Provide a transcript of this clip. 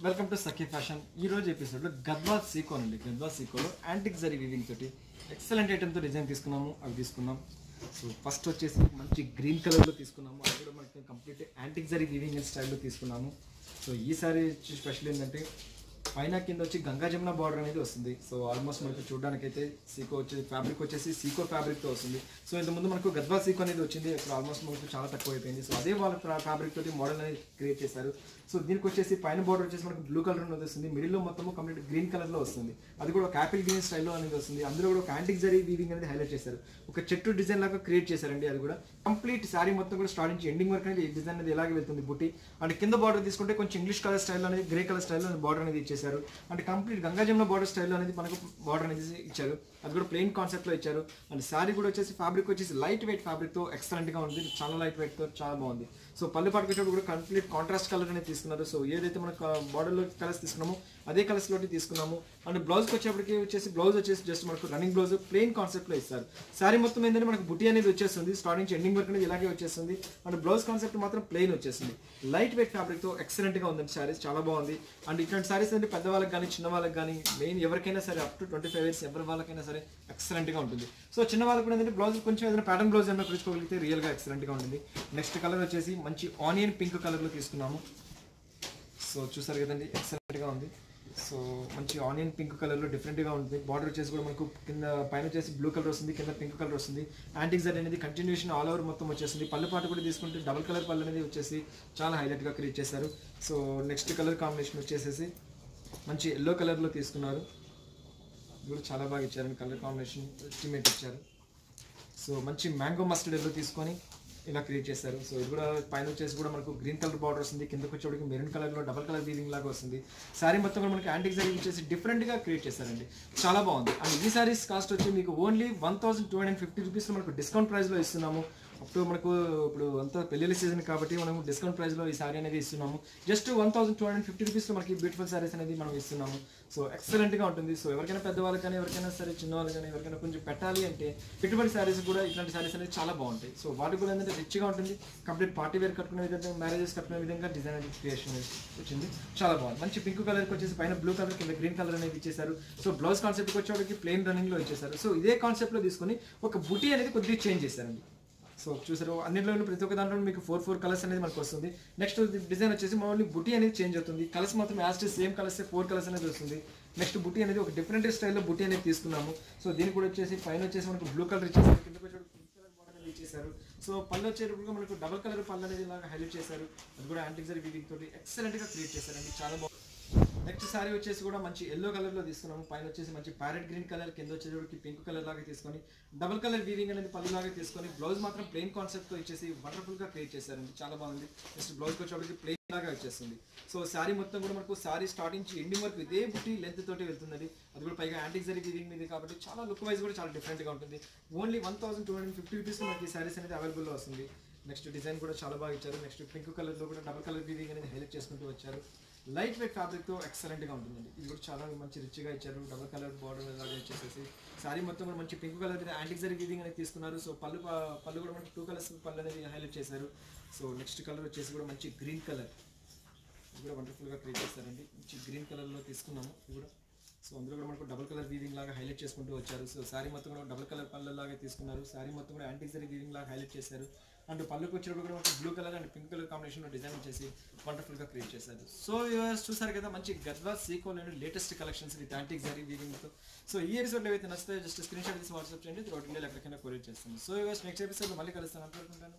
Welcome to Sakhi fashion. ఈ రోజు ఎపిసోడ్లో గద్వాల్ సీకో అండి. గద్వాల్ సీకోలో యాంటిక్ జరీ వీవింగ్ తోటి ఎక్సలెంట్ ఐటమ్తో డిజైన్ తీసుకున్నాము. అవి తీసుకున్నాం. సో ఫస్ట్ వచ్చేసి మంచి గ్రీన్ కలర్లో తీసుకున్నాము. అది కూడా మనకి కంప్లీట్ యాంటిక్ జరీ వీవింగ్ స్టైల్లో తీసుకున్నాము. సో ఈ సారీ స్పెషల్ ఏంటంటే పైన కింద వచ్చి గంగా జమున బార్డర్ అనేది వస్తుంది. సో ఆల్మోస్ట్ మనకు చూడడానికి అయితే సీకో వచ్చేసి ఫ్యాబ్రిక్ వచ్చేసి సీకో ఫ్యాబ్రిక్తో వస్తుంది. సో ఇంతకుముందు మనకు గద్వాల్ సీకో అనేది వచ్చింది. ఇప్పుడు ఆల్మోస్ట్ మనకు చాలా తక్కువ అయిపోయింది. సో అదే వాళ్ళ ఫ్యాబ్రిక్ తోటి మోడల్ అనేది క్రియేట్ చేశారు. సో దీనికి వచ్చేసి పైన బార్డర్ వచ్చేసి మనకు బ్లూ కలర్ అనేది వస్తుంది. మిడిల్లో మొత్తం కంప్లీట్ గ్రీన్ కలర్లో వస్తుంది. అది కూడా ఒక యాపిల్ గ్రీన్ స్టైల్లో అనేది వస్తుంది. అందులో కూడా ఒక యాంటిక్ జరీ వీవింగ్ అనేది హైలైట్ చేశారు. ఒక చెట్టు డిజైన్ లాగా క్రియేట్ చేశారండి. అది కూడా కంప్లీట్ శారీ మొత్తం కూడా స్టార్ట్ నుంచి ఎండింగ్ వరకు అనేది ఈ డిజైన్ అనేది ఎలాగే వెళ్తుంది బుట్టి. అండ్ కింద బార్డర్ తీసుకుంటే కొంచెం ఇంగ్లీష్ కలర్ స్టైల్ అనేది గ్రే కలర్ స్టైల్లో బార్డర్ అనేది ఇచ్చేసారు. అంటే కంప్లీట్ గంగా జమున బార్డర్ స్టైల్లో అనేది మనకు బార్డర్ అనేది ఇచ్చారు. అది కూడా ప్లెయిన్ కాన్సెప్ట్లో ఇచ్చారు. అండ్ శారీ కూడా వచ్చేసి ఫ్యాబ్రిక్ వచ్చేసి లైట్ వెయిట్ ఫ్యాబ్రిక్తో ఎక్సలెంట్గా ఉంది. చాలా లైట్ వెయిట్తో చాలా బాగుంది. సో పళ్ళు పాటుకొచ్చేటప్పుడు కూడా కంప్లీట్ కాంట్రాస్ట్ కలర్ అనేది తీసుకున్నారు. సో ఏదైతే మనకు బార్డర్లో కలర్స్ తీసుకున్నామో అదే కలర్స్ లోటి తీసుకున్నాము. అండ్ బ్లౌజ్కి వచ్చేప్పటికి బ్లౌజ్ వచ్చేసి జస్ట్ మనకు రన్నింగ్ బ్లౌజ్ ప్లెయిన్ కాన్సెప్ట్లో ఇస్తారు. శారీ మొత్తం ఏంటంటే మనకు బుట్టి అనేది వచ్చేస్తుంది. స్టార్ట్ నుంచి ఎండింగ్ వరకు అనేది ఇలాగే వచ్చేస్తుంది. అండ్ బ్లౌజ్ కాన్సెప్ట్ మాత్రం ప్లెయిన్ వచ్చేస్తుంది. లైట్ వెయిట్ ఫ్యాబ్రిక్తో ఎక్సలెంట్గా ఉందండి. శారీస్ చాలా బాగుంది. అండ్ ఇట్లాంటి శారీస్ అంటే పెద్దవాళ్ళకి కానీ చిన్న వాళ్ళకి కానీ మెయిన్ ఎవరికైనా సరే అప్ టు 25 years ఎవరి వాళ్ళకైనా సరే ఎక్సలెంట్గా ఉంటుంది. సో చిన్న వాళ్ళకి కూడా ఏంటంటే బ్లౌజ్ కొంచెం ఏదైనా ప్యాటర్న్ బ్లౌజ్ ఏమైనా కుడుచుకోగలిగితే రియల్గా ఎక్సలెంట్గా ఉంటుంది. నెక్స్ట్ కలర్ వచ్చేసి మంచి ఆనియన్ పింక్ కలర్లో తీసుకున్నాము. సో చూసారు కదండి ఎక్సలెంట్గా ఉంది. సో మంచి ఆనియన్ పింక్ కలర్లో డిఫరెంట్గా ఉంటుంది. బార్డర్ వచ్చేసి కూడా మనకు కింద పైన వచ్చేసి బ్లూ కలర్ వస్తుంది, కింద పింక్ కలర్ వస్తుంది. యాంటిక్ జరీ అనేది కంటిన్యూషన్ ఆల్ ఓవర్ మొత్తం వచ్చేస్తుంది. పళ్ళు పాటు కూడా తీసుకుంటే డబుల్ కలర్ పళ్ళు అనేది వచ్చేసి చాలా హైలైట్గా క్రియేట్ చేశారు. సో నెక్స్ట్ కలర్ కాంబినేషన్ వచ్చేసేసి మంచి ఎల్లో కలర్లో తీసుకున్నారు. ఇది కూడా చాలా బాగా ఇచ్చారండి. కలర్ కాంబినేషన్ ఎస్టిమేట్ ఇచ్చారు. సో మంచి మ్యాంగో మస్టర్డ్ ఎల్లో తీసుకొని ఇలా క్రియేట్ చేశారు. సో ఇది కూడా పైన వచ్చేసి కూడా మనకు గ్రీన్ కలర్ బార్డర్ వస్తుంది. కిందకి వచ్చేటికి మెరూన్ కలర్లో డబల్ కలర్ వీవింగ్ లాగా వస్తుంది. శారీ మొత్తం కూడా మనకి యాంటిక్ జరీ వచ్చేసి డిఫరెంట్గా క్రియేట్ చేశారండి. చాలా బాగుంది. అండ్ ఈ శారీస్ కాస్ట్ వచ్చి మీకు ఓన్లీ 1250 రూపీస్లో మనకు డిస్కౌంట్ ప్రైస్లో ఇస్తున్నాము. అప్పుడు మనకు ఇప్పుడు అంతా పెళ్ళిళ్ళ సీజన్ కాబట్టి మనం డిస్కౌంట్ ప్రైస్లో ఈ శారీ అనేది ఇస్తున్నాము. జస్ట్ 1250 రూపీస్లో మనకి బ్యూటిఫుల్ శారీస్ అనేది మనం ఇస్తున్నాము. సో ఎక్సలెంట్గా ఉంటుంది. సో ఎవరికైనా పెద్దవాళ్ళకి కానీ ఎవరికైనా సరే చిన్నవాళ్ళు కానీ ఎవరికైనా కొంచెం పెట్టాలి అంటే పెట్టుబడి శారీస్ కూడా ఇట్లాంటి శారీస్ అనేది చాలా బాగుంటాయి. సో వాటికి కూడా ఏంటంటే రిచ్గా ఉంటుంది. కంప్లీట్ పార్టీ వేర్ కట్టుకునే విధంగా మ్యారేజెస్ కట్టుకునే విధంగా డిజైన్ అనేది క్రియేషన్ వచ్చింది. చాలా బాగుంది. మంచి పింక్ కలర్కి వచ్చేసి పైన బ్లూ కలర్ కింద గ్రీన్ కలర్ అనేది ఇచ్చేసారు. సో బ్లౌజ్ కాన్సెప్ట్కి వచ్చేవాడికి ప్లెయిన్ రన్నింగ్లో ఇచ్చేసారు. సో ఇదే కాన్సెప్ట్లో తీసుకొని ఒక బుటీ అనేది కొద్దిగా చేంజ్ చేశారండి. సో చూసారు అన్నింటిలో ప్రతి ఒక్క దాంట్లో మీకు 4 కలర్స్ అనేది మనకు వస్తుంది. నెక్స్ట్ డిజైన్ వచ్చేసి ఓన్లీ బుటీ అనేది చేంజ్ అవుతుంది. కలర్స్ మాత్రం యాజ్ సేమ్ కలర్స్ 4 కలర్స్ అనేది వస్తుంది. నెక్స్ట్ బుటీ అనేది ఒక డిఫరెంట్ స్టైల్లో బుటీ అనేది తీసుకున్నాము. సో దీనికి కూడా వచ్చేసి పైన వచ్చేసి మనకు బ్లూ కలర్ ఇచ్చేసారు, కింద వచ్చి పింక్ కలర్ బార్డర్ అనేది ఇచ్చేసారు. సో పళ్ళు వచ్చేటప్పుడు మనకు డబల్ కలర్ పళ్ళు అనేది ఇలాగా హైలైట్ చేశారు. అది కూడా యాంటిక్ జరీ వీవింగ్ తోటి ఎక్సలెంట్గా క్రియేట్ చేశారండి. చాలా బాగుంది. నెక్స్ట్ సారీ వచ్చేసి కూడా మంచి ఎల్లో కలర్లో తీసుకున్నాము. పైన వచ్చేసి మంచి ప్యారెట్ గ్రీన్ కలర్, కింద వచ్చేటప్పటికి పింక్ కలర్ లాగా తీసుకొని డబుల్ కలర్ వీవింగ్ అనేది పళ్ళు లాగా తీసుకొని బ్లౌజ్ మాత్రం ప్లెయిన్ కాన్సెప్ట్తో ఇచ్చేసి వండర్ఫుల్గా క్రియేట్ చేశారండి. చాలా బాగుంది. నెక్స్ట్ బ్లౌజ్కి వచ్చేటప్పటికి ప్లెయిన్ లాగా వచ్చేస్తుంది. సో శారీ మొత్తం కూడా మనకు శారీ స్టార్టింగ్ నుంచి ఎండింగ్ వరకు ఇదే బుట్టి లెంత్ తోటి వెళ్తుందండి. అది కూడా పైగా యాంటిక్ జరీ వీవింగ్ మీద కాబట్టి చాలా లుక్ వైజ్ కూడా చాలా డిఫరెంట్గా ఉంటుంది. ఓన్లీ 1250 రూపీస్లో మనకి ఈ శారీస్ అనేది అవైలబుల్లో వస్తుంది. నెక్స్ట్ డిజైన్ కూడా చాలా బాగా ఇచ్చారు. నెక్స్ట్ పింక్ కలర్లో కూడా డబుల్ కలర్ వీవింగ్ అనేది హైలైట్ చేసుకుంటూ వచ్చారు. లైట్ వెయిట్ ఫ్యాబ్రిక్తో ఎక్సలెంట్గా ఉంటుందండి. ఇది కూడా చాలా మంచి రిచ్గా ఇచ్చారు. డబుల్ కలర్ బార్డర్ లాగా వచ్చేసేసి శారీ మొత్తం కూడా మంచి పింక్ కలర్ మీద యాంటిక్ జరీ వీవింగ్ అనేది తీసుకున్నారు. సో పళ్ళు కూడా మనకి 2 కలర్స్ పళ్ళు అనేది హైలైట్ చేశారు. సో నెక్స్ట్ కలర్ వచ్చేసి కూడా మంచి గ్రీన్ కలర్, ఇది కూడా వండర్ఫుల్గా క్రియేట్ చేస్తారండి. మంచి గ్రీన్ కలర్లో తీసుకున్నాము. ఇది కూడా సో అందులో కూడా మనకు డబుల్ కలర్ వీవింగ్ లాగా హైలైట్ చేసుకుంటూ వచ్చారు. సో శారీ మొత్తం కూడా డబుల్ కలర్ పళ్ళ లాగా తీసుకున్నారు. శారీ మొత్తం కూడా యాంటిక్ జరీ వీవింగ్ లాగా హైలైట్ చేశారు. అండ్ పళ్ళుకి వచ్చినప్పుడు కూడా మనకు blue colour and pink colour కాంబినేషన్లో డిజైన్ వచ్చేసి వండర్ఫుల్గా క్రియేట్ చేశారు. సో వ్యూవర్స్ చూసారు కదా మంచి గద్వాల్ సీకోలోని latest collections with antique zari వీవింగ్తో. సో ఈ ఎపిసోడ్లో ఏవైతే నచ్చితే జస్ట్ స్క్రీన్ షాట్ తీసి వాట్సాప్ చేయండి. త్రూఅవుట్ ఇండియాలో ఎక్కడికైనా కొరియర్ చేస్తాను. సో వ్యూవర్స్ నెక్స్ట్ ఎపిసోడ్లో మళ్ళీ కలుస్తాను అనుకుంటున్నాను.